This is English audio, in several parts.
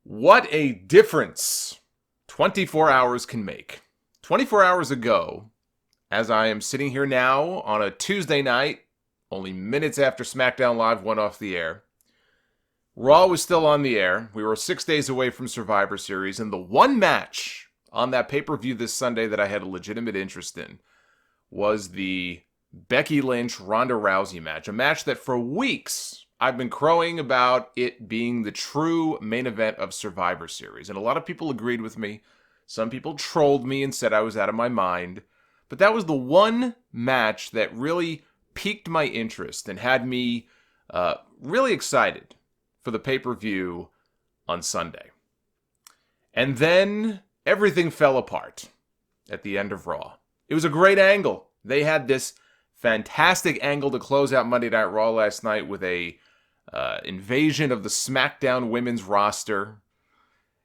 What a difference 24 hours can make. 24 hours ago, as I am sitting here now on a Tuesday night, only minutes after SmackDown Live went off the air, Raw was still on the air. We were 6 days away from Survivor Series, and the one match on that pay-per-view this Sunday that I had a legitimate interest in was the Becky Lynch Ronda Rousey match. A match that for weeks I've been crowing about it being the true main event of Survivor Series. And a lot of people agreed with me. Some people trolled me and said I was out of my mind. But that was the one match that really piqued my interest and had me really excited for the pay-per-view on Sunday. And then everything fell apart at the end of Raw. It was a great angle. They had this fantastic angle to close out Monday Night Raw last night with a invasion of the SmackDown women's roster.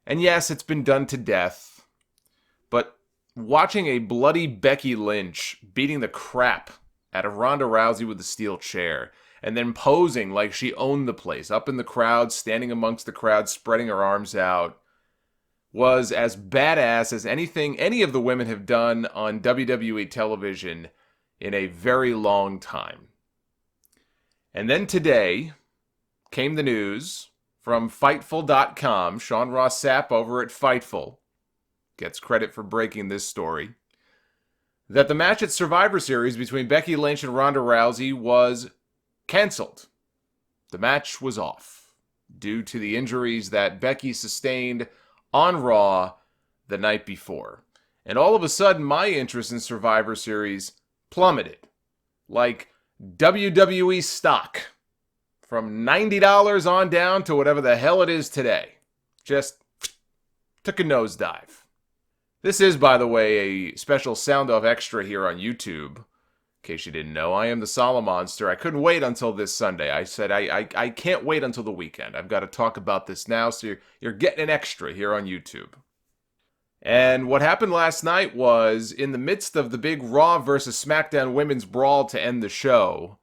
And yes, it's been done to death. But watching a bloody Becky Lynch beating the crap out of Ronda Rousey with a steel chair, and then posing like she owned the place, up in the crowd, standing amongst the crowd, spreading her arms out, was as badass as anything any of the women have done on WWE television in a very long time. And then today came the news from Fightful.com. Sean Ross Sapp over at Fightful gets credit for breaking this story, that the match at Survivor Series between Becky Lynch and Ronda Rousey was canceled. The match was off due to the injuries that Becky sustained on Raw the night before. And all of a sudden, my interest in Survivor Series plummeted, like WWE stock, from $90 on down to whatever the hell it is today. Just took a nosedive. This is, by the way, a special Sound Off extra here on YouTube. In case you didn't know, I am the Solomonster. I couldn't wait until this Sunday. I said I can't wait until the weekend. I've got to talk about this now, so you're getting an extra here on YouTube. And what happened last night was, in the midst of the big Raw versus SmackDown women's brawl to end the show,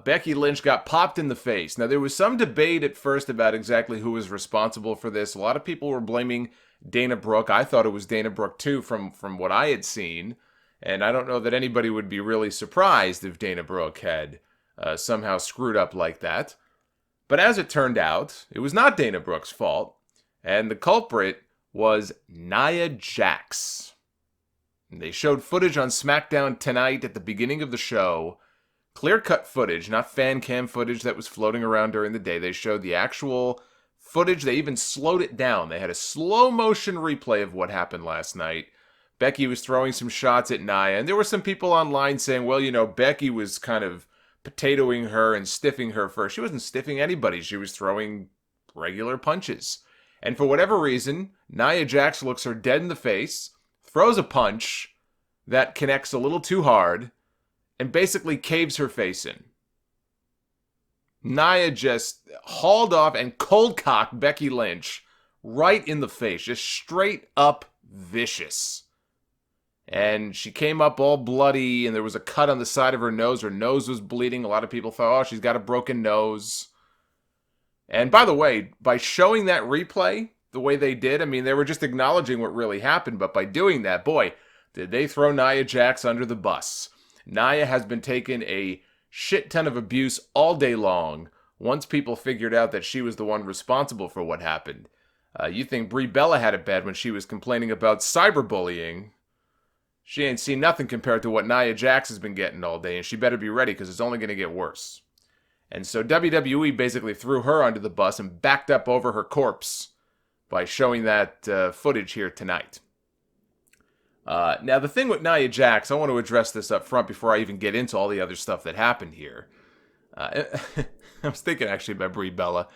Becky Lynch got popped in the face. Now, there was some debate at first about exactly who was responsible for this. A lot of people were blaming Dana Brooke. I thought it was Dana Brooke, too, from what I had seen. And I don't know that anybody would be really surprised if Dana Brooke had somehow screwed up like that. But as it turned out, it was not Dana Brooke's fault. And the culprit was Nia Jax. And they showed footage on SmackDown tonight at the beginning of the show. Clear-cut footage, not fan cam footage that was floating around during the day. They showed the actual footage. They even slowed it down. They had a slow-motion replay of what happened last night. Becky was throwing some shots at Nia, and there were some people online saying, well, you know, Becky was kind of potatoing her and stiffing her first. She wasn't stiffing anybody. She was throwing regular punches. And for whatever reason, Nia Jax looks her dead in the face, throws a punch that connects a little too hard, and basically caves her face in. Nia just hauled off and cold-cocked Becky Lynch right in the face, just straight up vicious. And she came up all bloody, and there was a cut on the side of her nose. Her nose was bleeding. A lot of people thought, oh, she's got a broken nose. And by the way, by showing that replay the way they did, I mean, they were just acknowledging what really happened. But by doing that, boy, did they throw Nia Jax under the bus. Nia has been taking a shit ton of abuse all day long once people figured out that she was the one responsible for what happened. You think Brie Bella had it bad when she was complaining about cyberbullying. She ain't seen nothing compared to what Nia Jax has been getting all day, and she better be ready because it's only going to get worse. And so WWE basically threw her under the bus and backed up over her corpse by showing that footage here tonight. Now, the thing with Nia Jax, I want to address this up front before I even get into all the other stuff that happened here. I was thinking actually about Brie Bella.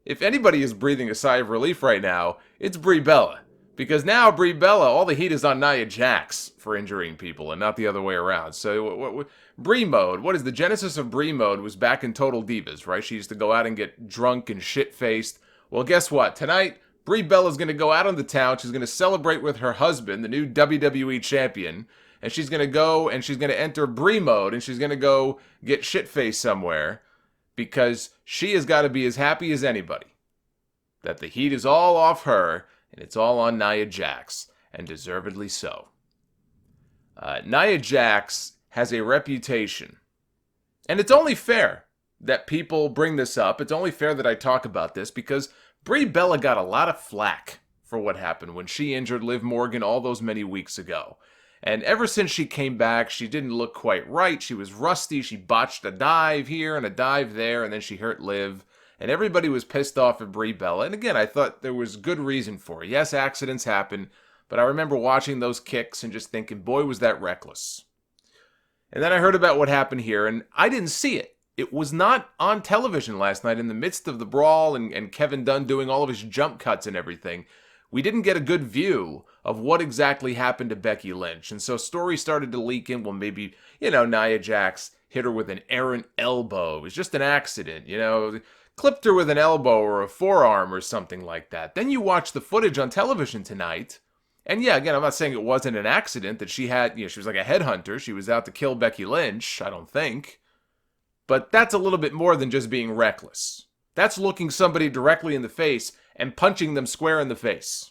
If anybody is breathing a sigh of relief right now, it's Brie Bella. Because now Brie Bella, all the heat is on Nia Jax for injuring people and not the other way around. So Brie mode, what is the genesis of Brie mode was back in Total Divas, right? She used to go out and get drunk and shit-faced. Well, guess what? Tonight, Brie Bella's going to go out on the town. She's going to celebrate with her husband, the new WWE champion. And she's going to go and she's going to enter Brie mode and she's going to go get shit-faced somewhere because she has got to be as happy as anybody that the heat is all off her and it's all on Nia Jax, and deservedly so. Nia Jax has a reputation, and it's only fair that people bring this up. It's only fair that I talk about this because Brie Bella got a lot of flack for what happened when she injured Liv Morgan all those many weeks ago. And ever since she came back, she didn't look quite right. She was rusty. She botched a dive here and a dive there, and then she hurt Liv. And everybody was pissed off at Brie Bella. And again, I thought there was good reason for it. Yes, accidents happen, but I remember watching those kicks and just thinking, boy, was that reckless. And then I heard about what happened here, and I didn't see it. It was not on television last night in the midst of the brawl and Kevin Dunn doing all of his jump cuts and everything. We didn't get a good view of what exactly happened to Becky Lynch. And so stories started to leak in, well, maybe, Nia Jax hit her with an errant elbow. It was just an accident, clipped her with an elbow or a forearm or something like that. Then you watch the footage on television tonight. And yeah, again, I'm not saying it wasn't an accident that she had, she was like a headhunter. She was out to kill Becky Lynch, I don't think. But that's a little bit more than just being reckless. That's looking somebody directly in the face and punching them square in the face.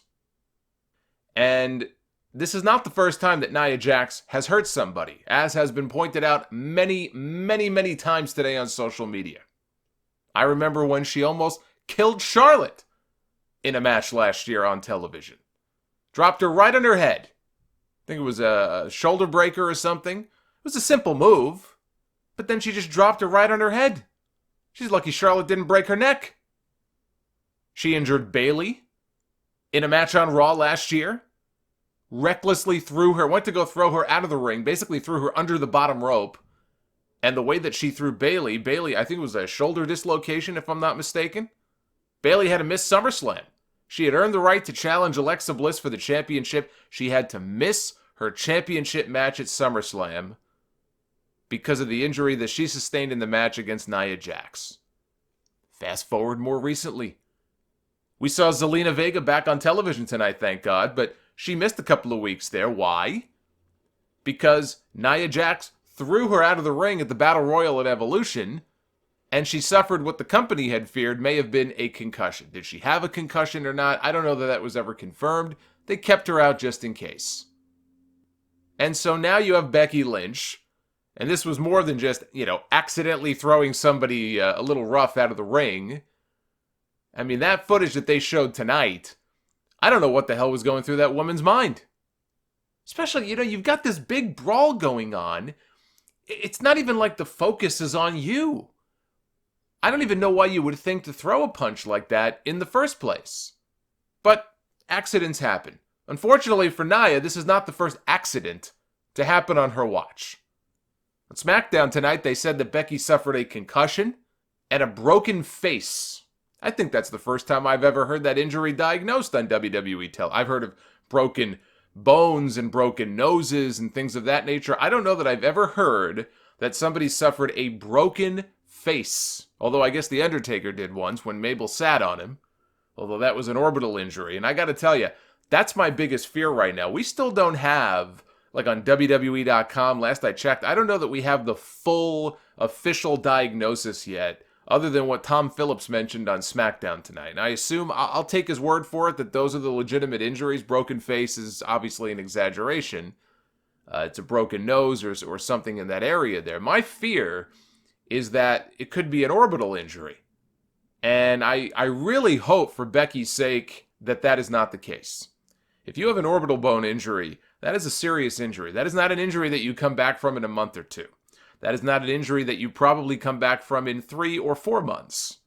And this is not the first time that Nia Jax has hurt somebody, as has been pointed out many, many, many times today on social media. I remember when she almost killed Charlotte in a match last year on television. Dropped her right on her head. I think it was a shoulder breaker or something. It was a simple move, but then she just dropped her right on her head. She's lucky Charlotte didn't break her neck. She injured Bayley in a match on Raw last year. Recklessly went to go throw her out of the ring, basically threw her under the bottom rope. And the way that she threw Bayley, I think it was a shoulder dislocation if I'm not mistaken. Bayley had to miss SummerSlam. She had earned the right to challenge Alexa Bliss for the championship. She had to miss her championship match at SummerSlam because of the injury that she sustained in the match against Nia Jax. Fast forward more recently. We saw Zelina Vega back on television tonight, thank God, but she missed a couple of weeks there. Why? Because Nia Jax threw her out of the ring at the Battle Royal at Evolution, and she suffered what the company had feared may have been a concussion. Did she have a concussion or not? I don't know that was ever confirmed. They kept her out just in case. And so now you have Becky Lynch, and this was more than just, accidentally throwing somebody a little rough out of the ring. I mean, that footage that they showed tonight, I don't know what the hell was going through that woman's mind. Especially, you've got this big brawl going on. It's not even like the focus is on you. I don't even know why you would think to throw a punch like that in the first place. But accidents happen. Unfortunately for Nia, this is not the first accident to happen on her watch. On SmackDown tonight, they said that Becky suffered a concussion and a broken face. I think that's the first time I've ever heard that injury diagnosed on WWE. I've heard of broken bones and broken noses and things of that nature. I don't know that I've ever heard that somebody suffered a broken face. Although I guess The Undertaker did once when Mabel sat on him. Although that was an orbital injury. And I gotta tell you, that's my biggest fear right now. We still don't have, like on WWE.com, last I checked, I don't know that we have the full official diagnosis yet, other than what Tom Phillips mentioned on SmackDown tonight. And I assume, I'll take his word for it, that those are the legitimate injuries. Broken face is obviously an exaggeration. It's a broken nose or something in that area there. My fear is that it could be an orbital injury. And I really hope for Becky's sake that is not the case. If you have an orbital bone injury, that is a serious injury. That is not an injury that you come back from in a month or two. That is not an injury that you probably come back from in 3 or 4 months.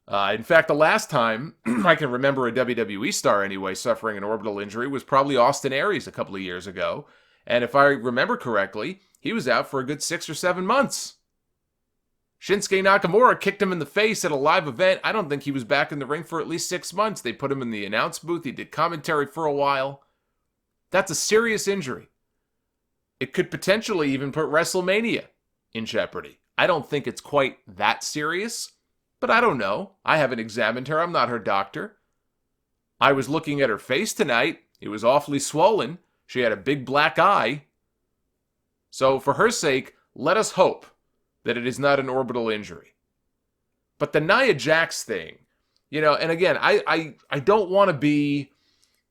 In fact, the last time I can remember a WWE star anyway suffering an orbital injury was probably Austin Aries a couple of years ago. And if I remember correctly, he was out for a good 6 or 7 months. Shinsuke Nakamura kicked him in the face at a live event. I don't think he was back in the ring for at least 6 months. They put him in the announce booth. He did commentary for a while. That's a serious injury. It could potentially even put WrestleMania in jeopardy. I don't think it's quite that serious, but I don't know. I haven't examined her. I'm not her doctor. I was looking at her face tonight. It was awfully swollen. She had a big black eye. So for her sake, let us hope that it is not an orbital injury. But the Nia Jax thing, And again, I don't want to be,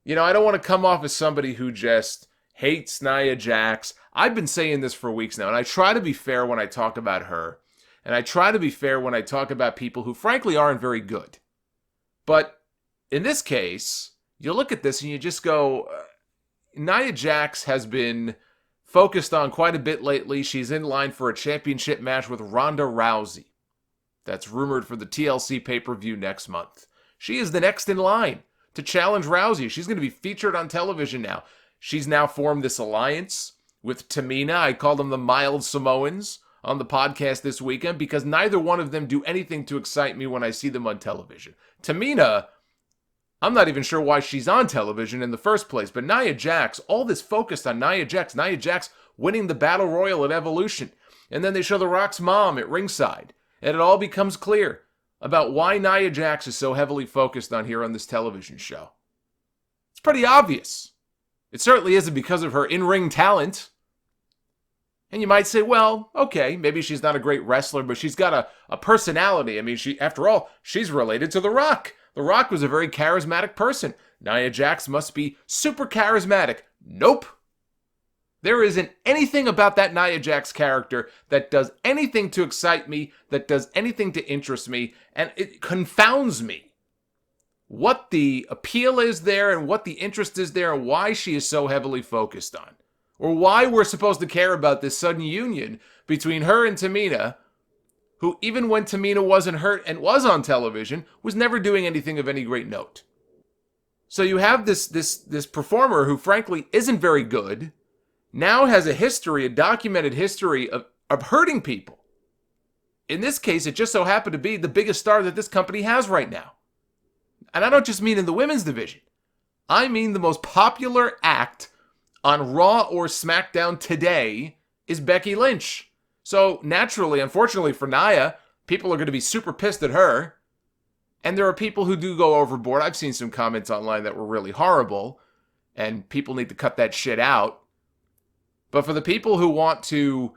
I don't want to come off as somebody who just hates Nia Jax. I've been saying this for weeks now, and I try to be fair when I talk about her, and I try to be fair when I talk about people who frankly aren't very good. But in this case, you look at this and you just go, Nia Jax has been focused on quite a bit lately. She's in line for a championship match with Ronda Rousey. That's rumored for the TLC pay-per-view next month. She is the next in line to challenge Rousey. She's going to be featured on television now. She's now formed this alliance with Tamina. I call them the mild Samoans on the podcast this weekend because neither one of them do anything to excite me when I see them on television. Tamina, I'm not even sure why she's on television in the first place, but Nia Jax, all this focused on Nia Jax winning the Battle Royal at Evolution. And then they show The Rock's mom at ringside. And it all becomes clear about why Nia Jax is so heavily focused on here on this television show. It's pretty obvious. It certainly isn't because of her in-ring talent. And you might say, well, okay, maybe she's not a great wrestler, but she's got a personality. I mean, after all, she's related to The Rock. The Rock was a very charismatic person. Nia Jax must be super charismatic. Nope. There isn't anything about that Nia Jax character that does anything to excite me, that does anything to interest me, and it confounds me what the appeal is there and what the interest is there and why she is so heavily focused on. Or why we're supposed to care about this sudden union between her and Tamina, who even when Tamina wasn't hurt and was on television, was never doing anything of any great note. So you have this performer who frankly isn't very good, now has a documented history of hurting people. In this case, it just so happened to be the biggest star that this company has right now. And I don't just mean in the women's division. I mean the most popular act on Raw or SmackDown today is Becky Lynch. So naturally, unfortunately for Nia, people are going to be super pissed at her. And there are people who do go overboard. I've seen some comments online that were really horrible, and people need to cut that shit out. But for the people who want to,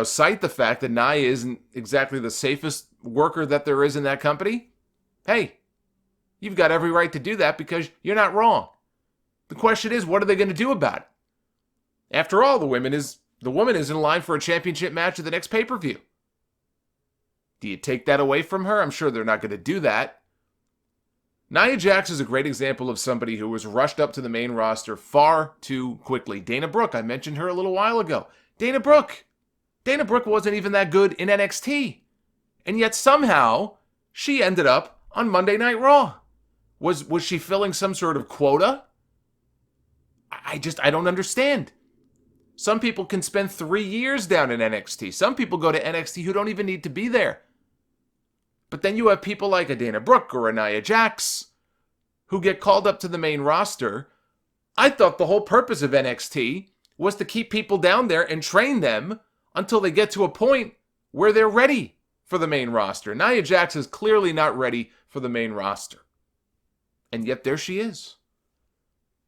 cite the fact that Nia isn't exactly the safest worker that there is in that company, hey, you've got every right to do that because you're not wrong. The question is, what are they going to do about it? After all, the woman is in line for a championship match at the next pay-per-view. Do you take that away from her? I'm sure they're not going to do that. Nia Jax is a great example of somebody who was rushed up to the main roster far too quickly. Dana Brooke, I mentioned her a little while ago. Dana Brooke wasn't even that good in NXT. And yet somehow she ended up on Monday Night Raw. Was she filling some sort of quota? I don't understand. Some people can spend 3 years down in NXT. Some people go to NXT who don't even need to be there. But then you have people like a Dana Brooke or a Nia Jax who get called up to the main roster. I thought the whole purpose of NXT was to keep people down there and train them until they get to a point where they're ready for the main roster. Nia Jax is clearly not ready for the main roster. And yet there she is.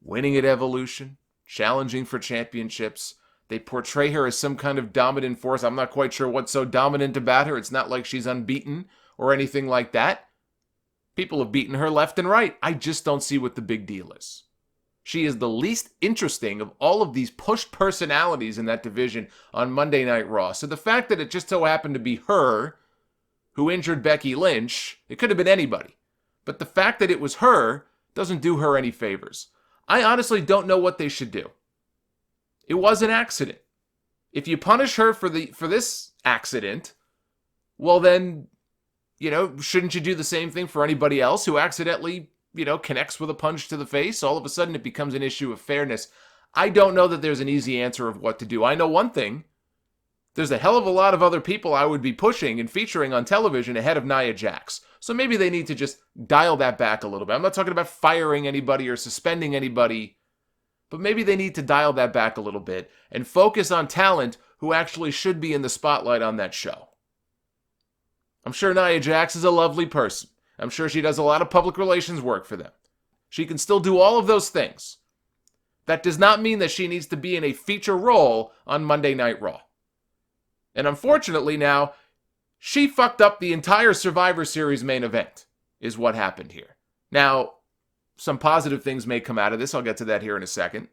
Winning at Evolution, challenging for championships. They portray her as some kind of dominant force. I'm not quite sure what's so dominant about her. It's not like she's unbeaten or anything like that. People have beaten her left and right. I just don't see what the big deal is. She is the least interesting of all of these pushed personalities in that division on Monday Night Raw. So the fact that it just so happened to be her who injured Becky Lynch, it could have been anybody. But the fact that it was her doesn't do her any favors. I honestly don't know what they should do. It was an accident. If you punish her for this accident, well then, shouldn't you do the same thing for anybody else who accidentally, connects with a punch to the face? All of a sudden it becomes an issue of fairness. I don't know that there's an easy answer of what to do. I know one thing. There's a hell of a lot of other people I would be pushing and featuring on television ahead of Nia Jax. So maybe they need to just dial that back a little bit. I'm not talking about firing anybody or suspending anybody, but maybe they need to dial that back a little bit and focus on talent who actually should be in the spotlight on that show. I'm sure Nia Jax is a lovely person. I'm sure she does a lot of public relations work for them. She can still do all of those things. That does not mean that she needs to be in a feature role on Monday Night Raw. And unfortunately now, she fucked up the entire Survivor Series main event. is what happened here. Now, some positive things may come out of this. I'll get to that here in a second.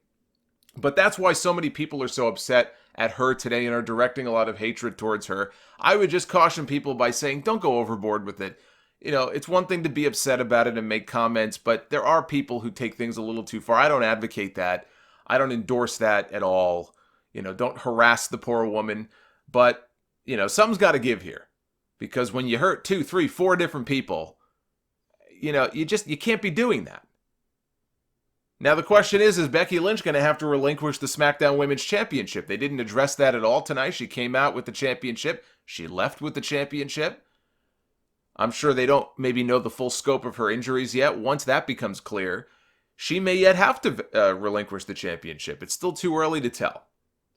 But that's why so many people are so upset at her today and are directing a lot of hatred towards her. I would just caution people by saying, don't go overboard with it. It's one thing to be upset about it and make comments, but there are people who take things a little too far. I don't advocate that. I don't endorse that at all. Don't harass the poor woman. But, something's got to give here. Because when you hurt 2, 3, 4 different people, you can't be doing that. Now, the question is Becky Lynch going to have to relinquish the SmackDown Women's Championship? They didn't address that at all tonight. She came out with the championship. She left with the championship. I'm sure they don't maybe know the full scope of her injuries yet. Once that becomes clear, she may yet have to relinquish the championship. It's still too early to tell.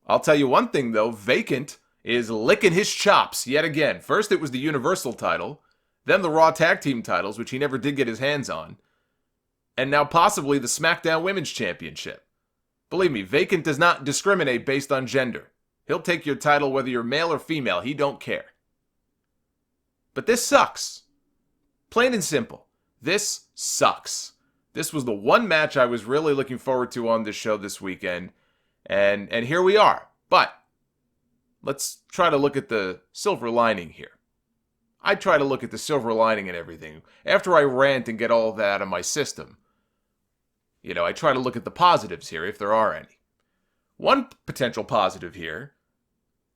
I'll tell you one thing, though. Vacant is licking his chops yet again. First, it was the Universal title. Then the Raw Tag Team titles, which he never did get his hands on. And now possibly the SmackDown Women's Championship. Believe me, Vacant does not discriminate based on gender. He'll take your title whether you're male or female. He don't care. But this sucks. Plain and simple. This sucks. This was the one match I was really looking forward to on this show this weekend. And here we are. But let's try to look at the silver lining here. I try to look at the silver lining and everything. After I rant and get all of that out of my system, I try to look at the positives here, if there are any. One potential positive here,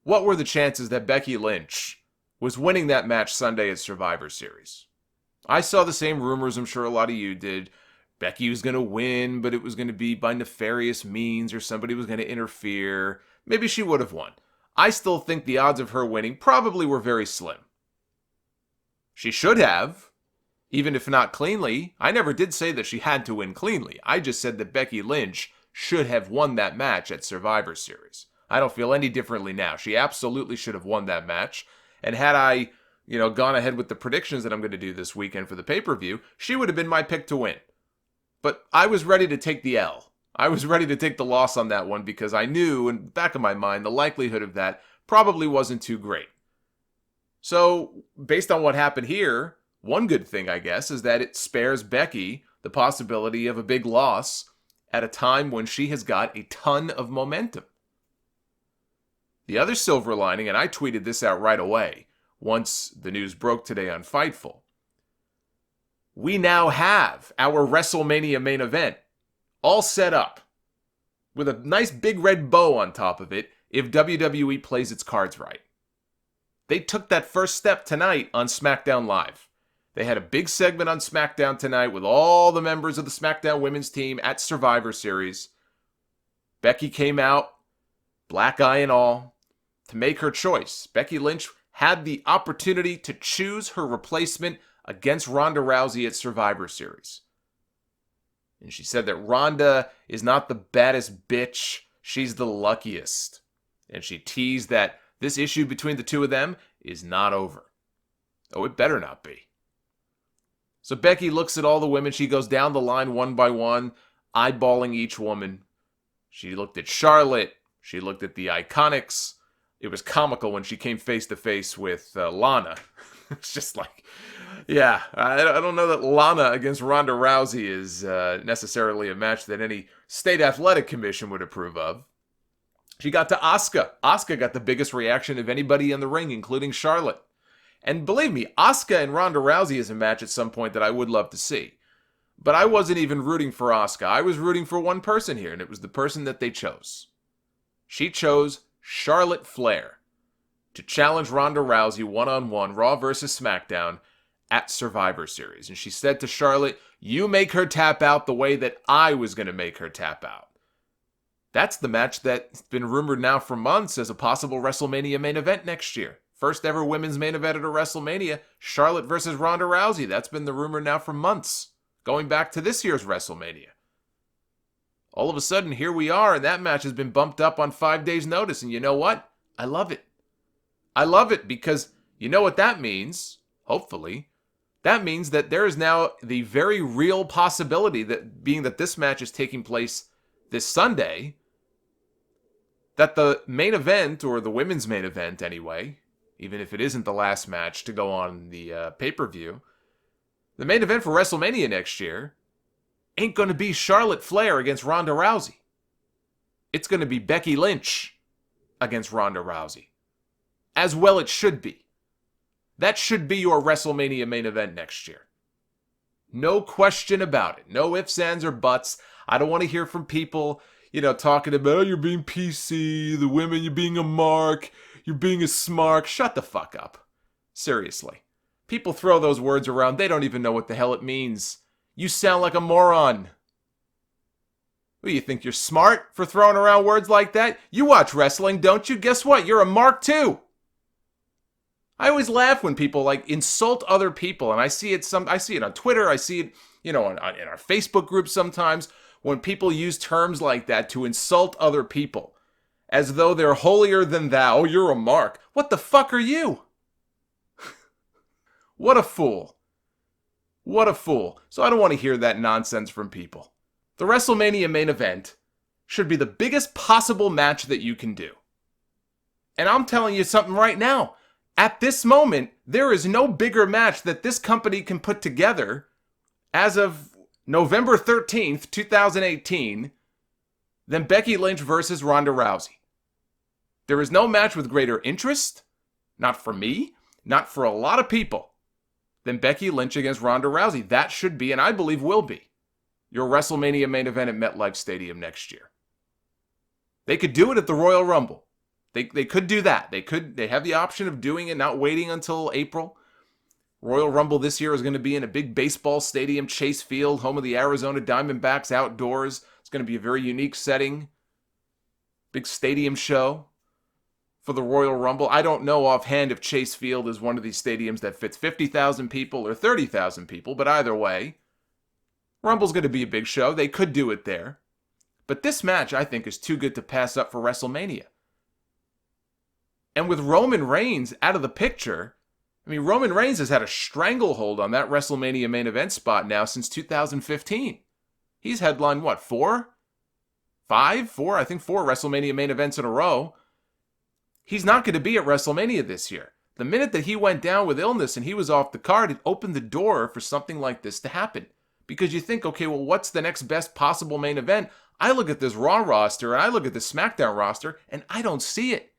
what were the chances that Becky Lynch was winning that match Sunday at Survivor Series? I saw the same rumors, I'm sure a lot of you did. Becky was going to win, but it was going to be by nefarious means, or somebody was going to interfere. Maybe she would have won. I still think the odds of her winning probably were very slim. She should have, even if not cleanly. I never did say that she had to win cleanly. I just said that Becky Lynch should have won that match at Survivor Series. I don't feel any differently now. She absolutely should have won that match. And had I, gone ahead with the predictions that I'm going to do this weekend for the pay-per-view, she would have been my pick to win. But I was ready to take the L. I was ready to take the loss on that one because I knew in the back of my mind the likelihood of that probably wasn't too great. So, based on what happened here, one good thing, I guess, is that it spares Becky the possibility of a big loss at a time when she has got a ton of momentum. The other silver lining, and I tweeted this out right away once the news broke today on Fightful, we now have our WrestleMania main event all set up with a nice big red bow on top of it if WWE plays its cards right. They took that first step tonight on SmackDown Live. They had a big segment on SmackDown tonight with all the members of the SmackDown women's team at Survivor Series. Becky came out, black eye and all, to make her choice. Becky Lynch had the opportunity to choose her replacement against Ronda Rousey at Survivor Series. And she said that Ronda is not the baddest bitch, she's the luckiest. And she teased that this issue between the two of them is not over. Oh, it better not be. So Becky looks at all the women. She goes down the line one by one, eyeballing each woman. She looked at Charlotte. She looked at the Iconics. It was comical when she came face to face with Lana. It's just like, yeah, I don't know that Lana against Ronda Rousey is necessarily a match that any state athletic commission would approve of. She got to Asuka. Asuka got the biggest reaction of anybody in the ring, including Charlotte. And believe me, Asuka and Ronda Rousey is a match at some point that I would love to see. But I wasn't even rooting for Asuka. I was rooting for one person here, and it was the person that they chose. She chose Charlotte Flair to challenge Ronda Rousey one-on-one, Raw versus SmackDown, at Survivor Series. And she said to Charlotte, you make her tap out the way that I was going to make her tap out. That's the match that's been rumored now for months as a possible WrestleMania main event next year. First ever women's main event at a WrestleMania, Charlotte versus Ronda Rousey. That's been the rumor now for months, going back to this year's WrestleMania. All of a sudden, here we are, and that match has been bumped up on 5 days' notice. And you know what? I love it. I love it because you know what that means, hopefully. That means that there is now the very real possibility that, being that this match is taking place this Sunday, that the main event, or the women's main event anyway, even if it isn't the last match to go on the pay-per-view, The main event for WrestleMania next year ain't going to be Charlotte Flair against Ronda Rousey. It's going to be Becky Lynch against Ronda Rousey. As well it should be. That should be your WrestleMania main event next year. No question about it. No ifs, ands, or buts. I don't want to hear from people, talking about, oh, you're being PC, the women, you're being a mark, you're being a smark. Shut the fuck up. Seriously. People throw those words around. They don't even know what the hell it means. You sound like a moron. What, you think you're smart for throwing around words like that? You watch wrestling, don't you? Guess what? You're a mark too. I always laugh when people insult other people, and I see it on Twitter, I see it, in our Facebook group sometimes, when people use terms like that to insult other people, as though they're holier than thou. Oh, you're a mark. What the fuck are you? What a fool. What a fool. So I don't want to hear that nonsense from people. The WrestleMania main event should be the biggest possible match that you can do. And I'm telling you something right now. At this moment, there is no bigger match that this company can put together as of November 13th, 2018, than Becky Lynch versus Ronda Rousey. There is no match with greater interest, not for me, not for a lot of people, than Becky Lynch against Ronda Rousey. That should be, and I believe will be, your WrestleMania main event at MetLife Stadium next year. They could do it at the Royal Rumble. They could do that. They have the option of doing it, not waiting until April. Royal Rumble this year is going to be in a big baseball stadium, Chase Field, home of the Arizona Diamondbacks, outdoors. It's going to be a very unique setting. Big stadium show for the Royal Rumble. I don't know offhand if Chase Field is one of these stadiums that fits 50,000 people or 30,000 people, but either way, Rumble's going to be a big show. They could do it there. But this match, I think, is too good to pass up for WrestleMania. And with Roman Reigns out of the picture, Roman Reigns has had a stranglehold on that WrestleMania main event spot now since 2015. He's headlined, four WrestleMania main events in a row. He's not going to be at WrestleMania this year. The minute that he went down with illness and he was off the card, it opened the door for something like this to happen. Because you think, okay, well, what's the next best possible main event? I look at this Raw roster and I look at the SmackDown roster and I don't see it.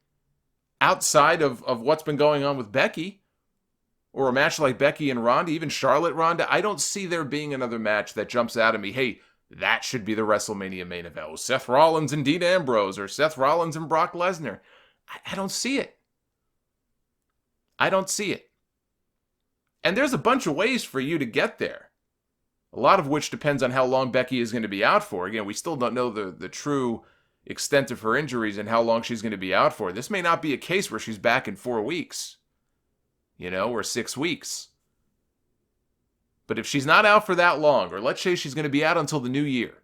Outside of what's been going on with Becky, or a match like Becky and Ronda, even Charlotte Ronda, I don't see there being another match that jumps out at me, hey, that should be the WrestleMania main event. Oh, Seth Rollins and Dean Ambrose, or Seth Rollins and Brock Lesnar. I don't see it. I don't see it. And there's a bunch of ways for you to get there. A lot of which depends on how long Becky is going to be out for. Again, we still don't know the true extent of her injuries and how long she's going to be out for. This may not be a case where she's back in 4 weeks, or 6 weeks. But if she's not out for that long, or let's say she's going to be out until the new year,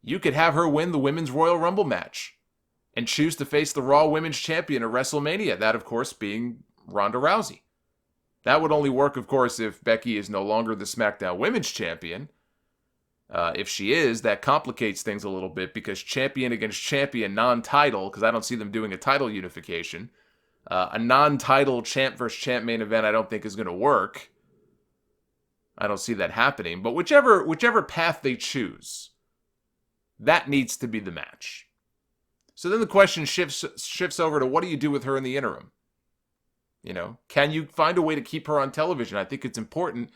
you could have her win the Women's Royal Rumble match and choose to face the Raw Women's Champion at WrestleMania, that, of course, being Ronda Rousey. That would only work, of course, if Becky is no longer the SmackDown Women's Champion. If she is, that complicates things a little bit because champion against champion, non-title, because I don't see them doing a title unification. A non-title champ versus champ main event I don't think is going to work. I don't see that happening. But whichever path they choose, that needs to be the match. So then the question shifts over to, what do you do with her in the interim? Can you find a way to keep her on television? I think it's important,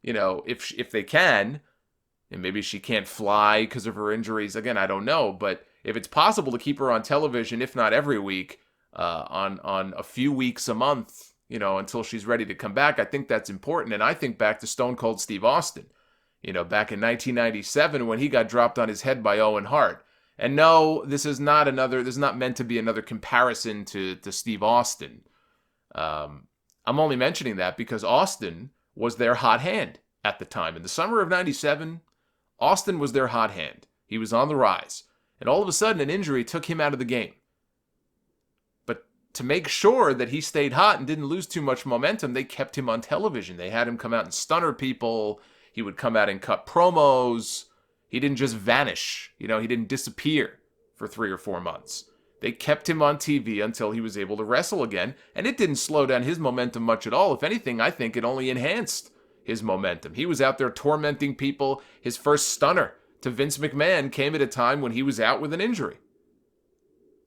if they can. And maybe she can't fly because of her injuries. Again, I don't know. But if it's possible to keep her on television, if not every week, on a few weeks a month, until she's ready to come back, I think that's important. And I think back to Stone Cold Steve Austin, back in 1997 when he got dropped on his head by Owen Hart. And no, this is not meant to be another comparison to Steve Austin. I'm only mentioning that because Austin was their hot hand at the time. In the summer of 97, Austin was their hot hand. He was on the rise. And all of a sudden, an injury took him out of the game. But to make sure that he stayed hot and didn't lose too much momentum, they kept him on television. They had him come out and stunner people. He would come out and cut promos. He didn't just vanish. He didn't disappear for 3 or 4 months. They kept him on TV until he was able to wrestle again. And it didn't slow down his momentum much at all. If anything, I think it only enhanced his momentum. He was out there tormenting people. His first stunner to Vince McMahon came at a time when he was out with an injury.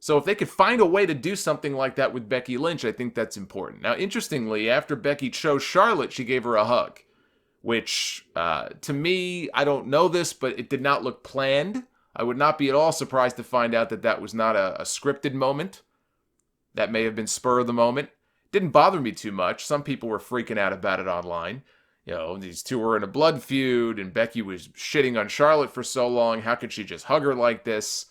So if they could find a way to do something like that with Becky Lynch, I think that's important. Now, interestingly, after Becky chose Charlotte, she gave her a hug, which, to me, I don't know this, but it did not look planned. I would not be at all surprised to find out that that was not a scripted moment. That may have been spur of the moment. Didn't bother me too much. Some people were freaking out about it online. These two were in a blood feud, and Becky was shitting on Charlotte for so long. How could she just hug her like this?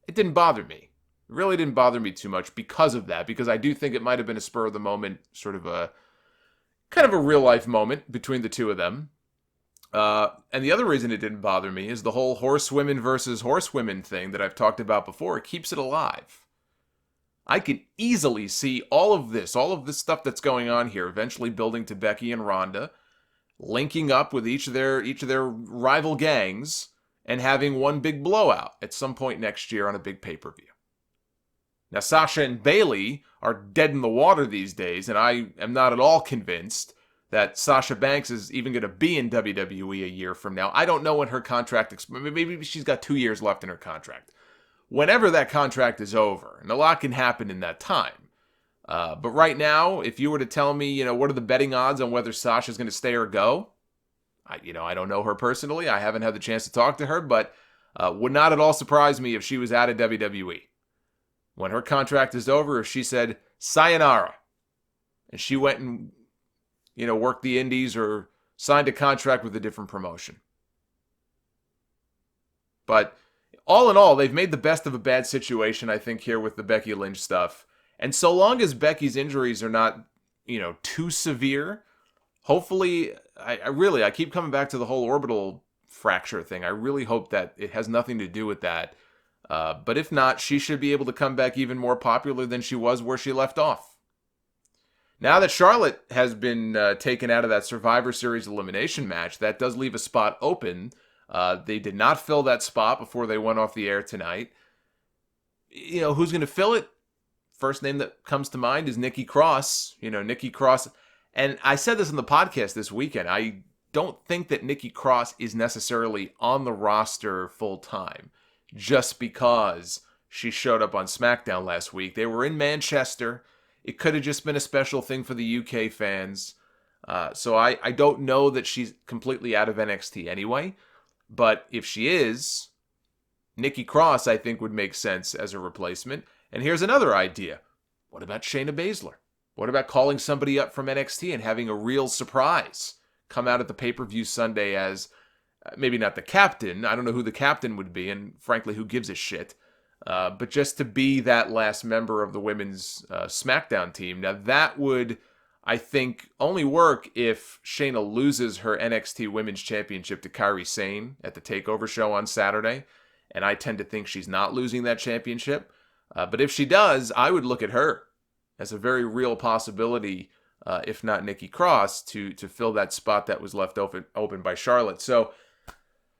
It didn't bother me. It really didn't bother me too much because of that, because I do think it might have been a spur of the moment, sort of a kind of a real life moment between the two of them. And the other reason it didn't bother me is the whole horsewomen versus horsewomen thing that I've talked about before. It keeps it alive. I can easily see all of this stuff that's going on here, eventually building to Becky and Ronda, linking up with each of their rival gangs, and having one big blowout at some point next year on a big pay-per-view. Now, Sasha and Bayley are dead in the water these days, and I am not at all convinced that Sasha Banks is even going to be in WWE a year from now. I don't know when her contract maybe she's got 2 years left in her contract. Whenever that contract is over, and a lot can happen in that time. But right now, if you were to tell me, what are the betting odds on whether Sasha's going to stay or go? I don't know her personally. I haven't had the chance to talk to her, but would not at all surprise me if she was out of WWE. When her contract is over, if she said, sayonara, and she went and, worked the indies or signed a contract with a different promotion. But all in all, they've made the best of a bad situation, I think, here with the Becky Lynch stuff. And so long as Becky's injuries are not, too severe, hopefully, I keep coming back to the whole orbital fracture thing. I really hope that it has nothing to do with that. But if not, she should be able to come back even more popular than she was where she left off. Now that Charlotte has been taken out of that Survivor Series elimination match, that does leave a spot open. They did not fill that spot before they went off the air tonight. Who's going to fill it? First name that comes to mind is Nikki Cross. Nikki Cross. And I said this on the podcast this weekend. I don't think that Nikki Cross is necessarily on the roster full time, just because she showed up on SmackDown last week. They were in Manchester. It could have just been a special thing for the UK fans. So I don't know that she's completely out of NXT anyway. But if she is, Nikki Cross, I think, would make sense as a replacement. And here's another idea. What about Shayna Baszler? What about calling somebody up from NXT and having a real surprise come out at the pay-per-view Sunday as maybe not the captain. I don't know who the captain would be, and frankly, who gives a shit. But just to be that last member of the women's SmackDown team. Now, that would, I think, only work if Shayna loses her NXT Women's Championship to Kairi Sane at the TakeOver show on Saturday. And I tend to think she's not losing that championship. But if she does, I would look at her as a very real possibility, if not Nikki Cross, to fill that spot that was left open by Charlotte. So,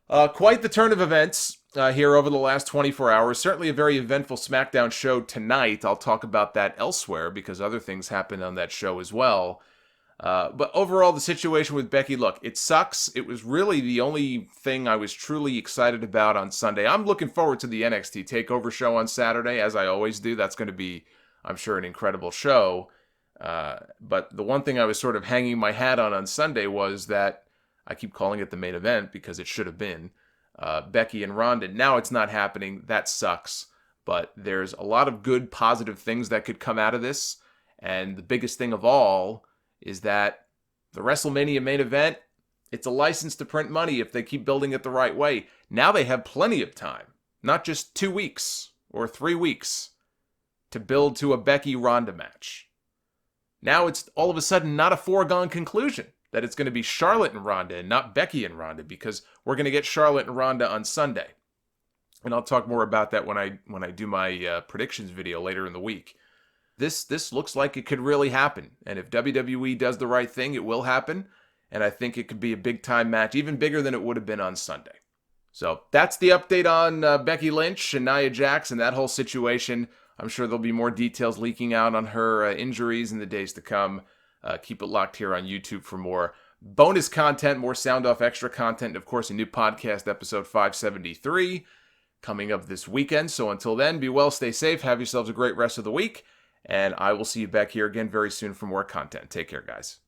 quite the turn of events here over the last 24 hours. Certainly a very eventful SmackDown show tonight. I'll talk about that elsewhere because other things happened on that show as well. But overall, the situation with Becky, look, it sucks. It was really the only thing I was truly excited about on Sunday. I'm looking forward to the NXT TakeOver show on Saturday, as I always do. That's going to be, I'm sure, an incredible show. But the one thing I was sort of hanging my hat on Sunday was that, I keep calling it the main event because it should have been, Becky and Ronda. Now it's not happening. That sucks. But there's a lot of good, positive things that could come out of this. And the biggest thing of all is that the WrestleMania main event, it's a license to print money if they keep building it the right way. Now they have plenty of time, not just 2 weeks or 3 weeks, to build to a Becky-Ronda match. Now it's all of a sudden not a foregone conclusion that it's going to be Charlotte and Ronda and not Becky and Ronda, because we're going to get Charlotte and Ronda on Sunday. And I'll talk more about that when I do my predictions video later in the week. This looks like it could really happen. And if WWE does the right thing, it will happen. And I think it could be a big-time match, even bigger than it would have been on Sunday. So that's the update on Becky Lynch and Nia Jax and that whole situation. I'm sure there'll be more details leaking out on her injuries in the days to come. Keep it locked here on YouTube for more. bonus content, more Sound Off extra content, and of course a new podcast, episode 573, coming up this weekend. So until then, be well, stay safe, have yourselves a great rest of the week, and I will see you back here again very soon for more content. Take care, guys.